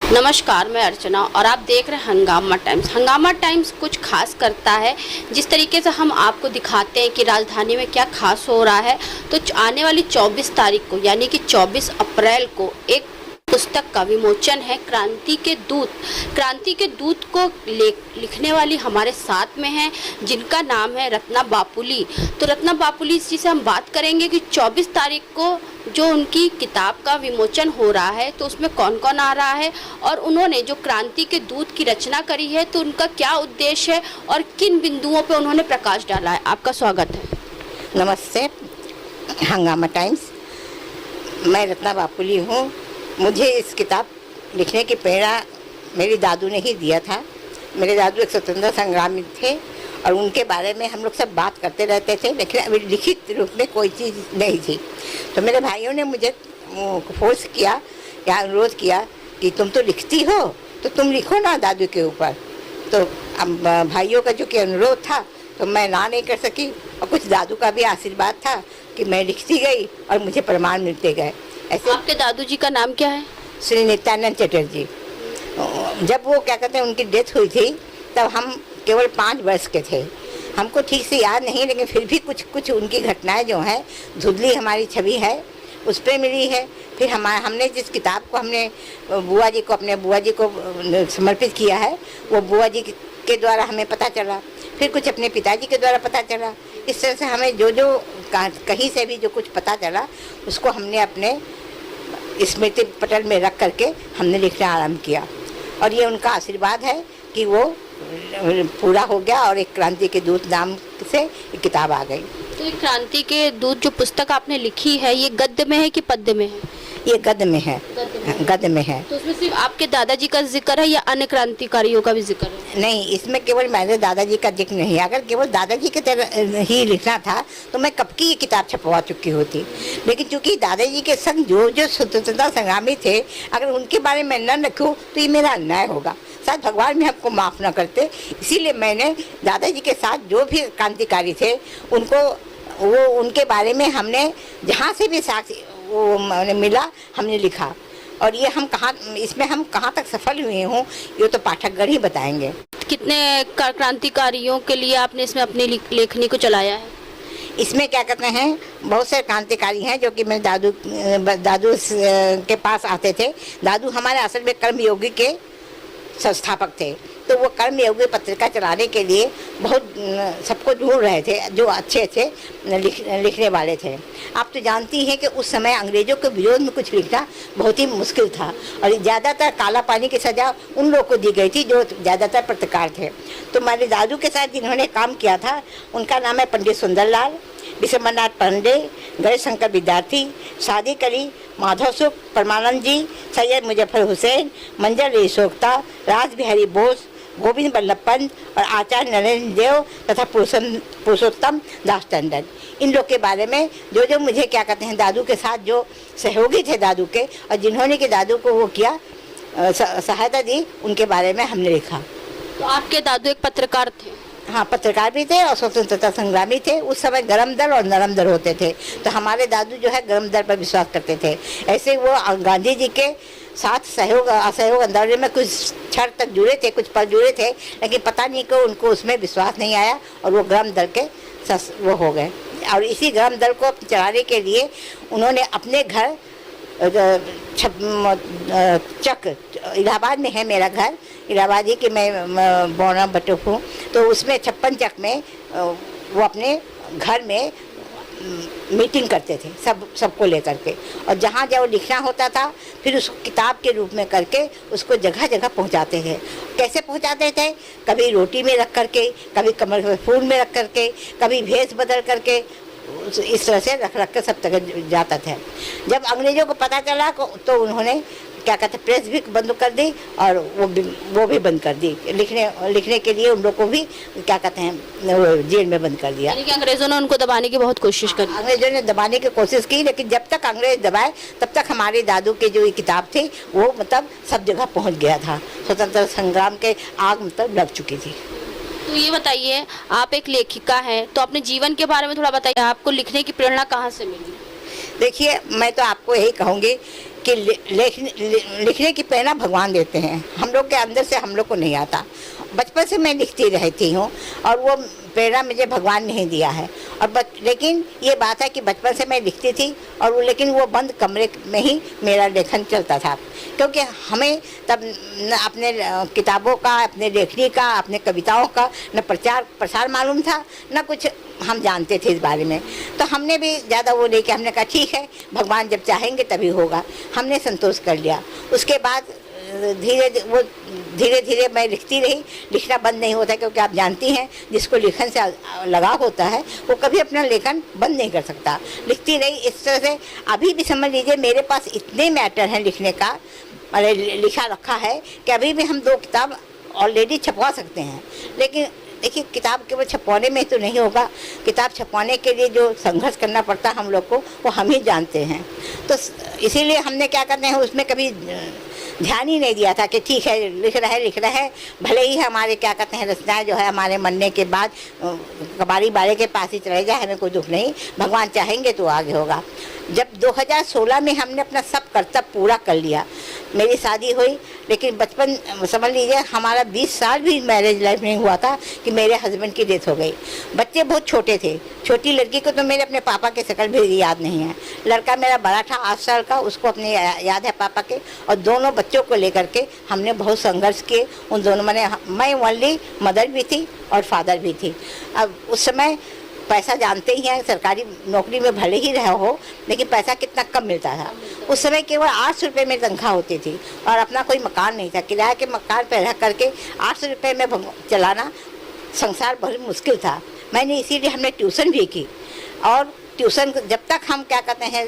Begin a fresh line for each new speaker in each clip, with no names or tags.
नमस्कार, मैं अर्चना और आप देख रहे हैं हंगामा टाइम्स। हंगामा टाइम्स कुछ खास करता है। जिस तरीके से हम आपको दिखाते हैं कि राजधानी में क्या खास हो रहा है, तो आने वाली 24 तारीख को यानी कि 24 अप्रैल को एक पुस्तक का विमोचन है, क्रांति के दूत। क्रांति के दूत को लिखने वाली हमारे साथ में हैं, जिनका नाम है रत्ना बापुली। तो रत्ना बापुली जी से हम बात करेंगे कि 24 तारीख को जो उनकी किताब का विमोचन हो रहा है, तो उसमें कौन कौन आ रहा है और उन्होंने जो क्रांति के दूत की रचना करी है, तो उनका क्या उद्देश्य है और किन बिंदुओं पर उन्होंने प्रकाश डाला है। आपका स्वागत है।
नमस्ते, हंगामा टाइम्स। मैं रत्ना बापुली हूँ। मुझे इस किताब लिखने की प्रेरणा मेरी दादू ने ही दिया था। मेरे दादू एक स्वतंत्रता संग्रामी थे और उनके बारे में हम लोग सब बात करते रहते थे, लेकिन अभी लिखित रूप में कोई चीज़ नहीं थी। तो मेरे भाइयों ने मुझे फोर्स किया या अनुरोध किया कि तुम तो लिखती हो, तो तुम लिखो ना दादू के ऊपर। तो अब भाइयों का जो कि अनुरोध था, तो मैं ना नहीं कर सकी, और कुछ दादू का भी आशीर्वाद था कि मैं लिखती गई और मुझे प्रमाण मिलते गए। ऐसे
आपके दादू जी का नाम क्या है?
श्री नित्यानंद चटर्जी। जब वो क्या कहते हैं उनकी डेथ हुई थी, तब हम केवल 5 वर्ष के थे। हमको ठीक से याद नहीं, लेकिन फिर भी कुछ उनकी घटनाएं जो हैं, धुंधली हमारी छवि है उस पर मिली है। फिर हमने जिस किताब को हमने अपने बुआ जी को समर्पित किया है, वो बुआ जी के द्वारा हमें पता चला, फिर कुछ अपने पिताजी के द्वारा पता चला। इस तरह से हमें जो कहीं से भी जो कुछ पता चला, उसको हमने अपने स्मृति पटल में रख करके हमने लिखना आरंभ किया। और ये उनका आशीर्वाद है कि वो पूरा हो गया और एक क्रांति के दूत नाम से एक किताब आ गई।
तो ये क्रांति के दूत जो पुस्तक आपने लिखी है, ये गद्य में है कि पद्य में है?
ये गद्य में है। गद्य में है।
तो उसमें सिर्फ आपके दादाजी का जिक्र है या अन्य क्रांतिकारियों का भी जिक्र है?
नहीं, इसमें केवल मेरे दादाजी का जिक्र नहीं है। अगर केवल दादाजी के तरह ही लिखना था तो मैं कब की ये किताब छपवा चुकी होती। लेकिन चूंकि दादाजी के संग जो स्वतंत्रता संग्रामी थे, अगर उनके बारे में न लिखूँ तो ये मेरा अन्याय होगा। शायद भगवान भी हमको माफ़ न करते। इसीलिए मैंने दादाजी के साथ जो भी क्रांतिकारी थे उनके बारे में हमने जहाँ से भी साक्ष्य वो मिला हमने लिखा। और ये इसमें हम कहाँ तक सफल हुए हों, ये तो पाठकगण ही बताएंगे।
कितने क्रांतिकारियों के लिए आपने इसमें अपनी लेखनी को चलाया है?
इसमें क्या कहते हैं, बहुत से क्रांतिकारी हैं जो कि मेरे दादू के पास आते थे। दादू हमारे असल में कर्मयोगी के संस्थापक थे, तो वो कर्मयोगी पत्रिका चलाने के लिए बहुत सबको ढूंढ रहे थे जो अच्छे लिखने वाले थे। आप तो जानती हैं कि उस समय अंग्रेज़ों के विरोध में कुछ लिखना बहुत ही मुश्किल था, और ज़्यादातर काला पानी की सज़ा उन लोगों को दी गई थी जो ज़्यादातर पत्रकार थे। तो मेरे दादू के साथ जिन्होंने काम किया था, उनका नाम है पंडित सुंदरलाल, विश्वनाथ पांडे, गणेश शंकर विद्यार्थी, सादिक अली, माधव सुख, परमानंद जी, सैयद मुजफ्फर हुसैन, मंजर रेशोक्ता, राज बिहारी बोस, गोविंद बल्लभ पंत और आचार्य नरेंद्र देव तथा पुरुषोत्तम दास टंडन। इन लोग के बारे में जो मुझे क्या कहते हैं, दादू के साथ जो सहयोगी थे दादू के, और जिन्होंने कि दादू को वो किया सहायता दी, उनके बारे में हमने लिखा।
तो आपके दादू एक पत्रकार थे?
हाँ, पत्रकार भी थे और स्वतंत्रता संग्रामी थे। उस समय गरम दल और नरम दल होते थे, तो हमारे दादू जो है गरम दल पर विश्वास करते थे। ऐसे वो गांधी जी के साथ असहयोग आंदोलन में कुछ क्षण तक जुड़े थे, कुछ पल जुड़े थे, लेकिन पता नहीं क्यों उनको उसमें विश्वास नहीं आया और वो गरम दल के वो हो गए। और इसी गरम दल को चलाने के लिए उन्होंने अपने घर चक इलाहाबाद में है मेरा घर, इलाहाबाद ही कि मैं बौना बटुक हूँ, तो उसमें 56 चक में वो अपने घर में मीटिंग करते थे सबको लेकर के। और जहाँ जब लिखना होता था, फिर उसको किताब के रूप में करके उसको जगह जगह पहुँचाते थे। कैसे पहुँचाते थे? कभी रोटी में रख करके, कभी कमर में फूल में रख करके, कभी भेष बदल करके, इस तरह से रख कर सब तक जाता था। जब अंग्रेज़ों को पता चला तो उन्होंने क्या कहते हैं, प्रेस भी बंद कर दी और वो भी बंद कर दी। लिखने के लिए उन लोग को भी क्या कहते हैं, जेल में बंद कर दिया।
यानी कि अंग्रेज़ों ने उनको दबाने की बहुत कोशिश करी।
अंग्रेज़ों ने दबाने की कोशिश की, लेकिन जब तक अंग्रेज़ दबाए तब तक हमारे दादू के जो ये किताब थी वो मतलब सब जगह पहुँच गया था। स्वतंत्रता संग्राम के आग मतलब लग चुकी थी।
तो ये बताइए, आप एक लेखिका हैं, तो अपने जीवन के बारे में थोड़ा बताइए। आपको लिखने की प्रेरणा कहाँ से मिली?
देखिए, मैं तो आपको यही कहूँगी कि लिखने की प्रेरणा भगवान देते हैं, हम लोग के अंदर से हम लोग को नहीं आता। बचपन से मैं लिखती रहती हूँ और वो प्रेरणा मुझे भगवान ने ही दिया है। और लेकिन ये बात है कि बचपन से मैं लिखती थी और लेकिन वो बंद कमरे में ही मेरा लेखन चलता था, क्योंकि हमें तब न अपने किताबों का, अपने लेखनी का, अपने कविताओं का न प्रचार प्रसार मालूम था, न कुछ हम जानते थे इस बारे में। तो हमने भी ज़्यादा वो लेके हमने कहा ठीक है, भगवान जब चाहेंगे तभी होगा, हमने संतोष कर लिया। उसके बाद धीरे धीरे मैं लिखती रही। लिखना बंद नहीं होता, क्योंकि आप जानती हैं जिसको लेखन से लगाव होता है वो कभी अपना लेखन बंद नहीं कर सकता। लिखती रही इस तरह से। अभी भी समझ लीजिए मेरे पास इतने मैटर हैं लिखने का, मैंने लिखा रखा है कि अभी भी हम 2 किताब ऑलरेडी छपवा सकते हैं। लेकिन देखिए, किताब केवल छपवाने में तो नहीं होगा, किताब छपवाने के लिए जो संघर्ष करना पड़ता है हम लोग को वो हम ही जानते हैं। तो इसीलिए हमने क्या करते हैं, उसमें कभी ध्यान ही नहीं दिया था कि ठीक है लिख रहे हैं, भले ही हमारे क्या कहते हैं रचनाएं जो है हमारे मरने के बाद कबाड़ी बाड़े के पास ही चले जाए, हमें कोई दुख नहीं, भगवान चाहेंगे तो आगे होगा। जब 2016 में हमने अपना सब कर्तव्य पूरा कर लिया, मेरी शादी हुई, लेकिन बचपन समझ लीजिए हमारा 20 साल भी मैरिज लाइफ नहीं हुआ था कि मेरे हस्बैंड की डेथ हो गई। बच्चे बहुत छोटे थे, छोटी लड़की को तो मेरे अपने पापा की शक्ल भी याद नहीं है। लड़का मेरा बड़ा था 8 साल का, उसको अपने याद है पापा के। और दोनों बच्चों को लेकर के हमने बहुत संघर्ष किए। उन दोनों मैं ओनली मदर भी थी और फादर भी थी। अब उस समय पैसा जानते ही हैं, सरकारी नौकरी में भले ही रहा हो लेकिन पैसा कितना कम मिलता था। उस समय केवल 800 रुपये में तनख्वाह होती थी और अपना कोई मकान नहीं था। किराए के मकान पर रह करके 800 रुपये में चलाना संसार बहुत मुश्किल था। मैंने इसीलिए हमने ट्यूशन भी की, और ट्यूशन जब तक हम क्या कहते हैं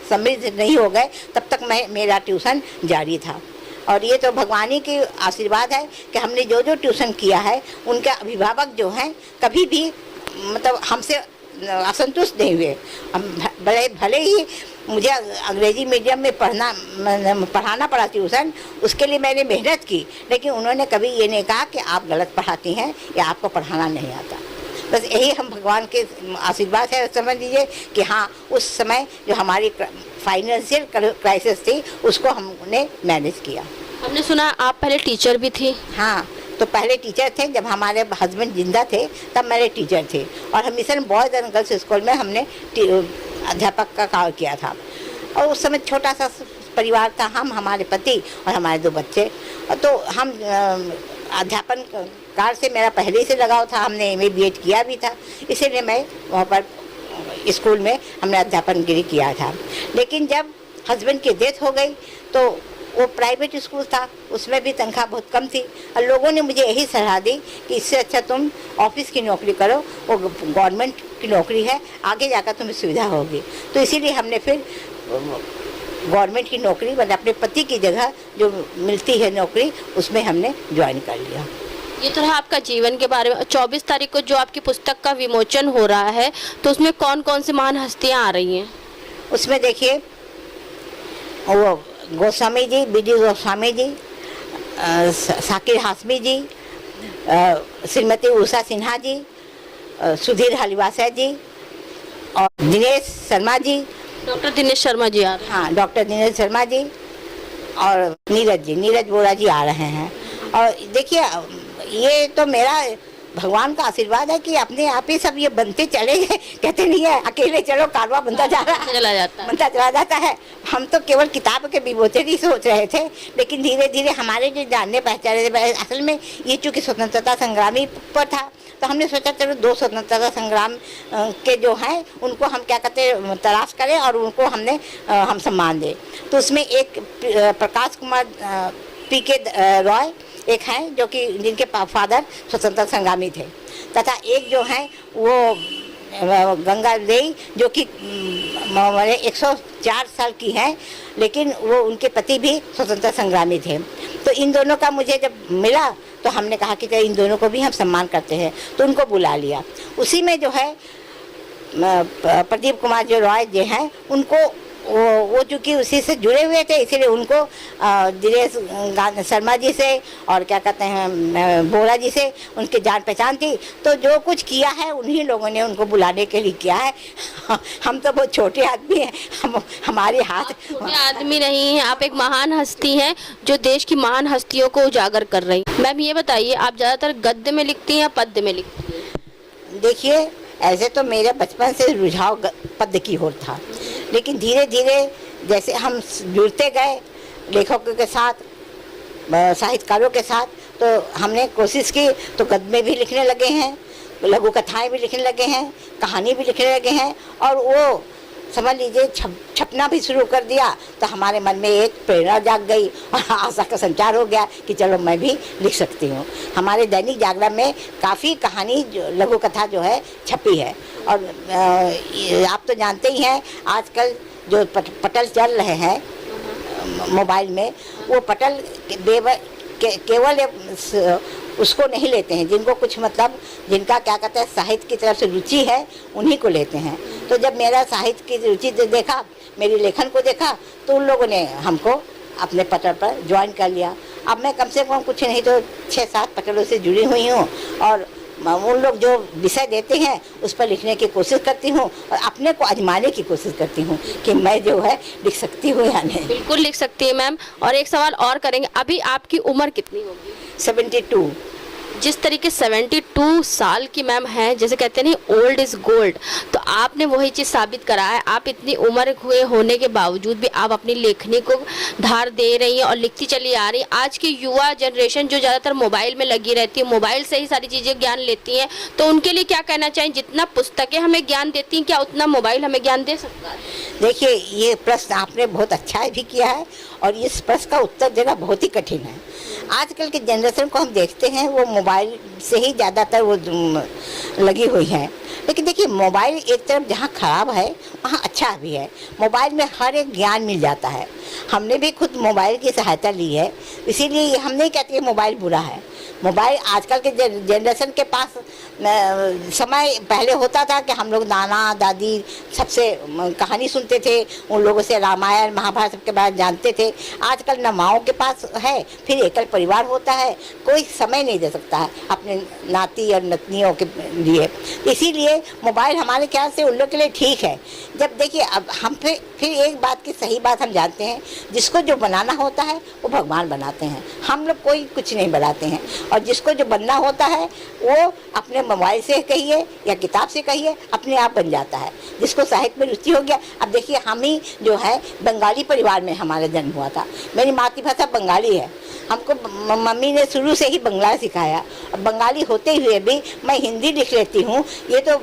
समृद्ध नहीं हो गए तब तक मेरा ट्यूशन जारी था। और ये तो भगवान ही की आशीर्वाद है कि हमने जो जो ट्यूशन किया है उनके अभिभावक जो हैं कभी भी मतलब हमसे असंतुष्ट नहीं हुए। भले ही मुझे अंग्रेजी मीडियम में पढ़ाना पड़ा ट्यूशन, उसके लिए मैंने मेहनत की, लेकिन उन्होंने कभी ये नहीं कहा कि आप गलत पढ़ाती हैं या आपको पढ़ाना नहीं आता। बस यही हम भगवान के आशीर्वाद है, समझ लीजिए कि हाँ उस समय जो हमारी फाइनेंशियल क्राइसिस थी उसको हमने मैनेज किया।
हमने सुना आप पहले टीचर भी थी।
हाँ, तो पहले टीचर थे, जब हमारे हस्बैंड जिंदा थे तब मेरे टीचर थे, और हम mission boys and girls school में हमने अध्यापक का काम किया था। और उस समय छोटा सा परिवार था, हम, हमारे पति और हमारे 2 बच्चे। तो हम अध्यापन कार्य से मेरा पहले से लगाव था, हमने MA BEd किया भी था, इसीलिए मैं वहाँ पर स्कूल में हमने अध्यापनगिरी किया था। लेकिन जब हस्बैंड की डेथ हो गई तो वो प्राइवेट स्कूल था, उसमें भी तनख्वाह बहुत कम थी, और लोगों ने मुझे यही सलाह दी कि इससे अच्छा तुम ऑफिस की नौकरी करो, वो गवर्नमेंट की नौकरी है, आगे जाकर तुम्हें सुविधा होगी। तो इसीलिए हमने फिर गवर्नमेंट की नौकरी मतलब अपने पति की जगह जो मिलती है नौकरी उसमें हमने ज्वाइन कर लिया।
ये तो है आपका जीवन के बारे में। 24 तारीख को जो आपकी पुस्तक का विमोचन हो रहा है तो उसमें कौन कौन सी महान हस्तियाँ आ रही हैं?
उसमें देखिए वो गोस्वामी जी, BD गोस्वामी जी, साकिर हाशमी जी, श्रीमती उषा सिन्हा जी, सुधीर हलिवासा जी और दिनेश शर्मा जी।
डॉक्टर दिनेश शर्मा जी आ रहे हैं।
हाँ, डॉक्टर दिनेश शर्मा जी और नीरज बोरा जी आ रहे हैं। और देखिए ये तो मेरा भगवान का आशीर्वाद है कि अपने आप ही सब ये बनते चले गए। कहते नहीं है अकेले चलो कारवां बनता चला जाता है। हम तो केवल किताब के विमोचन ही सोच रहे थे, लेकिन धीरे धीरे हमारे जो जानने पहचाने, असल में ये चूँकि स्वतंत्रता संग्रामी पर था तो हमने सोचा चलो 2 स्वतंत्रता संग्राम के जो हैं उनको हम क्या कहते तलाश करें और उनको हम सम्मान दें। तो उसमें एक प्रकाश कुमार PK रॉय एक हैं जो कि जिनके फादर स्वतंत्रता संग्रामी थे, तथा एक जो हैं वो गंगा देई जो कि 104 साल की हैं, लेकिन वो उनके पति भी स्वतंत्रता संग्रामी थे। तो इन दोनों का मुझे जब मिला तो हमने कहा कि इन दोनों को भी हम सम्मान करते हैं, तो उनको बुला लिया। उसी में जो है प्रदीप कुमार जो रॉय जो हैं उनको वो चूँकि उसी से जुड़े हुए थे, इसीलिए उनको दिनेश शर्मा जी से और क्या कहते हैं बोरा जी से उनकी जान पहचान थी। तो जो कुछ किया है उन्हीं लोगों ने उनको बुलाने के लिए किया है। हम तो बहुत छोटे आदमी हैं, हमारे हाथ
छोटे आदमी नहीं हैं, आप एक महान हस्ती हैं जो देश की महान हस्तियों को उजागर कर रही हैं। मैम ये बताइए, आप ज़्यादातर गद्य में लिखती हैं या पद्य में लिखती हैं?
देखिए, ऐसे तो मेरे बचपन से रुझाव पद्य की ओर था, लेकिन धीरे धीरे जैसे हम जुड़ते गए लेखकों के साथ, साहित्यकारों के साथ, तो हमने कोशिश की तो गद्य में भी लिखने लगे हैं, लघु कथाएं भी लिखने लगे हैं, कहानी भी लिखने लगे हैं, और वो समझ लीजिए छपना भी शुरू कर दिया। तो हमारे मन में एक प्रेरणा जाग गई और आशा का संचार हो गया कि चलो मैं भी लिख सकती हूँ। हमारे दैनिक जागरण में काफ़ी कहानी लघु कथा जो है छपी है। और आप तो जानते ही हैं आजकल जो पटल चल रहे हैं मोबाइल में, वो पटल केवल उसको नहीं लेते हैं, जिनको कुछ मतलब जिनका क्या कहते हैं साहित्य की तरफ से रुचि है उन्हीं को लेते हैं। तो जब मेरा साहित्य की रुचि देखा, मेरी लेखन को देखा, तो उन लोगों ने हमको अपने पटल पर ज्वाइन कर लिया। अब मैं कम से कम कुछ नहीं तो 6-7 पटलों से जुड़ी हुई हूँ और उन लोग जो विषय देते हैं उस पर लिखने की कोशिश करती हूँ और अपने को आजमाने की कोशिश करती हूँ कि मैं जो है लिख सकती हूँ या नहीं।
बिल्कुल लिख सकती है मैम। और एक सवाल और करेंगे, अभी आपकी उम्र कितनी होगी?
72।
जिस तरीके 72 साल की मैम है, जैसे कहते हैं नहीं ओल्ड इज गोल्ड, तो आपने वही चीज़ साबित करा है। आप इतनी उम्र हुए होने के बावजूद भी आप अपनी लेखनी को धार दे रही हैं और लिखती चली आ रही हैं। आज की युवा जनरेशन जो ज़्यादातर मोबाइल में लगी रहती है, मोबाइल से ही सारी चीज़ें ज्ञान लेती हैं, तो उनके लिए क्या कहना चाहें? जितना पुस्तकें हमें ज्ञान देती हैं, क्या उतना मोबाइल हमें ज्ञान दे सकता है?
देखिए, ये प्रश्न आपने बहुत अच्छा भी किया है और इस प्रश्न का उत्तर देना बहुत ही कठिन है। आजकल के जनरेशन को हम देखते हैं वो मोबाइल से ही ज़्यादातर वो लगी हुई है। लेकिन देखिए, मोबाइल एक तरफ जहाँ खराब है वहाँ अच्छा भी है। मोबाइल में हर एक ज्ञान मिल जाता है। हमने भी खुद मोबाइल की सहायता ली है, इसीलिए हम नहीं कहते कि मोबाइल बुरा है। मोबाइल आजकल के जनरेशन के पास समय पहले होता था कि हम लोग नाना दादी सबसे कहानी सुनते थे, उन लोगों से रामायण महाभारत सबके बारे में जानते थे। आजकल न माओं के पास है, फिर एकल परिवार होता है, कोई समय नहीं दे सकता है अपने नाती और नतनियों के लिए। इसीलिए मोबाइल हमारे ख्याल से उन लोग के लिए ठीक है। जब देखिए, अब हम फिर एक बात की सही बात हम जानते हैं, जिसको जो बनाना होता है वो भगवान बनाते हैं, हम लोग कोई कुछ नहीं बनाते हैं। और जिसको जो बनना होता है वो अपने मोबाइल से कहिए या किताब से कहिए अपने आप बन जाता है। जिसको साहित्य में रुचि हो गया, अब देखिए हम ही जो है बंगाली परिवार में हमारा जन्म हुआ था। मेरी मातृभाषा बंगाली है, हमको मम्मी ने शुरू से ही बंगला सिखाया। अब बंगाली होते हुए भी मैं हिंदी लिख लेती हूँ, ये तो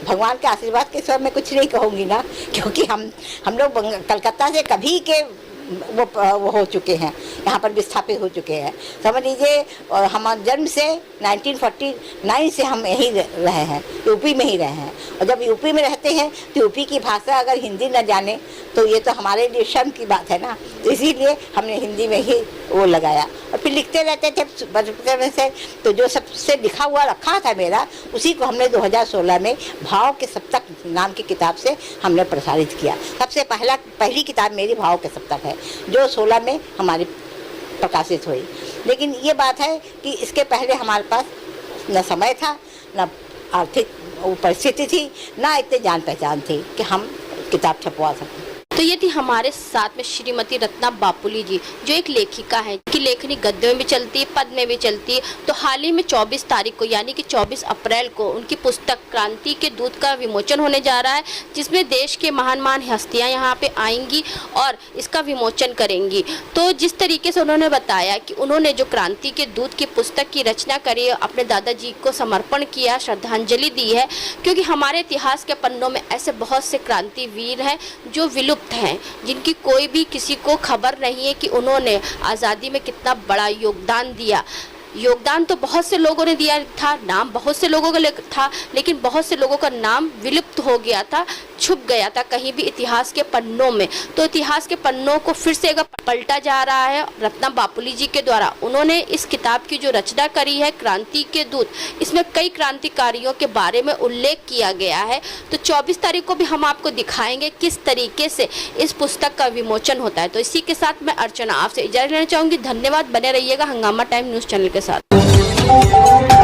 भगवान के आशीर्वाद के सिवा मैं कुछ नहीं कहूँगी ना, क्योंकि हम लोग कलकत्ता से कभी के वो हो चुके हैं, यहाँ पर विस्थापित हो चुके हैं। समझ लीजिए, हम जन्म से 1949 से हम यहीं रहे हैं, यूपी में ही रहे हैं। और जब यूपी में रहते हैं तो यूपी की भाषा अगर हिंदी न जाने तो ये तो हमारे लिए शर्म की बात है ना। तो इसीलिए हमने हिंदी में ही वो लगाया और फिर लिखते रहते थे बचपन से। तो जो सबसे लिखा हुआ रखा था मेरा, उसी को हमने 2016 में भाव के सप्तक नाम की किताब से हमने प्रसारित किया। सबसे पहली किताब मेरी भाव के सप्तक है, जो 16 में हमारी प्रकाशित हुई। लेकिन ये बात है कि इसके पहले हमारे पास न समय था, न आर्थिक परिस्थिति थी, ना इतने जान पहचान थी कि हम किताब छपवा सकें।
तो ये थी हमारे साथ में श्रीमती रत्ना बापुली जी, जो एक लेखिका है कि लेखनी गद्य में भी चलती है, पद में भी चलती है। तो हाल ही में 24 तारीख को यानी कि 24 अप्रैल को उनकी पुस्तक क्रांति के दूत का विमोचन होने जा रहा है, जिसमें देश के महान महान हस्तियां यहाँ पे आएंगी और इसका विमोचन करेंगी। तो जिस तरीके से उन्होंने बताया कि उन्होंने जो क्रांति के दूत की पुस्तक की रचना करी, अपने दादाजी को समर्पण किया, श्रद्धांजलि दी है, क्योंकि हमारे इतिहास के पन्नों में ऐसे बहुत से क्रांतिवीर हैं जो विलुप्त हैं, जिनकी कोई भी किसी को खबर नहीं है कि उन्होंने आज़ादी में कितना बड़ा योगदान दिया। योगदान तो बहुत से लोगों ने दिया था, नाम बहुत से लोगों का था, लेकिन बहुत से लोगों का नाम विलुप्त हो गया था, छुप गया था कहीं भी इतिहास के पन्नों में। तो इतिहास के पन्नों को फिर से अगर पलटा जा रहा है रत्ना बापुली जी के द्वारा। उन्होंने इस किताब की जो रचना करी है क्रांति के दूत, इसमें कई क्रांतिकारियों के बारे में उल्लेख किया गया है। तो 24 तारीख को भी हम आपको दिखाएंगे किस तरीके से इस पुस्तक का विमोचन होता है। तो इसी के साथ मैं अर्चना आपसे इजाजत लेना चाहूँगी। धन्यवाद, बने रहिएगा हंगामा टाइम न्यूज़ चैनल के साथ।